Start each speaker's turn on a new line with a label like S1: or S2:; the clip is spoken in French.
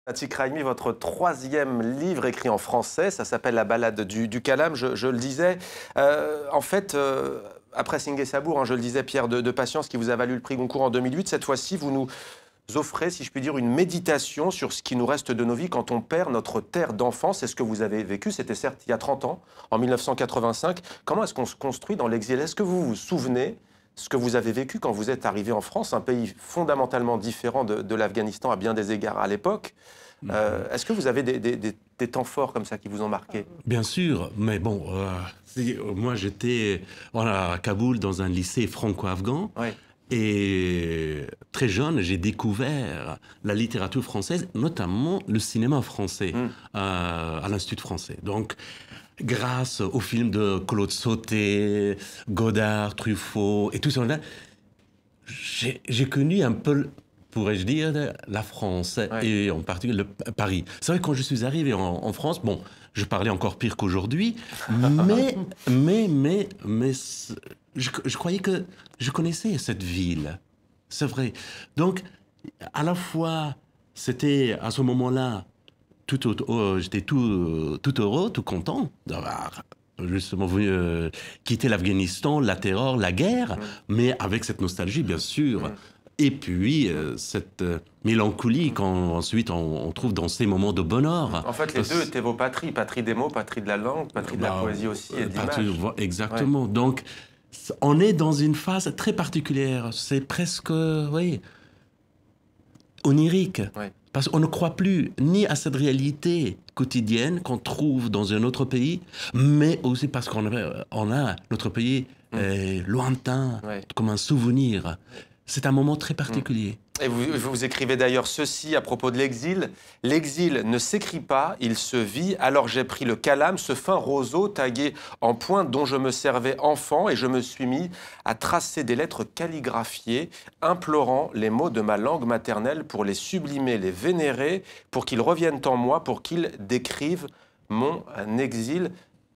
S1: Atik Raimi, votre troisième livre écrit en français, ça s'appelle La balade du calame, je le disais. En fait, après Singh et Sabour, hein, je le disais, Pierre de Patience, qui vous a valu le prix Goncourt en 2008, cette fois-ci, vous nous offrez, si je puis dire, une méditation sur ce qui nous reste de nos vies quand on perd notre terre d'enfance. C'est ce que vous avez vécu, c'était certes il y a 30 ans, en 1985. Comment est-ce qu'on se construit dans l'exil? Est-ce que vous vous souvenez ce que vous avez vécu quand vous êtes arrivé en France, un pays fondamentalement différent de l'Afghanistan à bien des égards à l'époque? Est-ce que vous avez des temps forts comme ça qui vous ont marqué?
S2: Bien sûr, mais bon, moi j'étais à Kaboul dans un lycée franco-afghan.
S1: Oui.
S2: Et très jeune, j'ai découvert la littérature française, notamment le cinéma français, à l'Institut français. Donc, grâce aux films de Claude Sautet, Godard, Truffaut et tout ça, j'ai connu un peu, pourrais-je dire, la France,
S1: Ouais.
S2: et en particulier Paris. C'est vrai que quand je suis arrivé en France, bon, je parlais encore pire qu'aujourd'hui, mais je croyais que je connaissais cette ville. C'est vrai. Donc, à la fois, c'était à ce moment-là, j'étais tout heureux, tout content d'avoir justement quitté l'Afghanistan, la terreur, la guerre, mais avec cette nostalgie, bien sûr. Et puis, cette mélancolie qu'ensuite on trouve dans ces moments de bonheur.
S1: En fait, les deux étaient vos patries. Patrie des mots, patrie de la langue, patrie de la poésie aussi et de l'image.
S2: Exactement. Ouais. Donc, on est dans une phase très particulière. C'est presque, oui, onirique. Ouais. Parce qu'on ne croit plus ni à cette réalité quotidienne qu'on trouve dans un autre pays, mais aussi parce qu'on a notre pays lointain, comme un souvenir. C'est un moment très particulier.
S1: Et vous écrivez d'ailleurs ceci à propos de l'exil. L'exil ne s'écrit pas, il se vit. Alors j'ai pris le calame, ce fin roseau tagué en pointe dont je me servais enfant, et je me suis mis à tracer des lettres calligraphiées, implorant les mots de ma langue maternelle pour les sublimer, les vénérer, pour qu'ils reviennent en moi, pour qu'ils décrivent mon exil.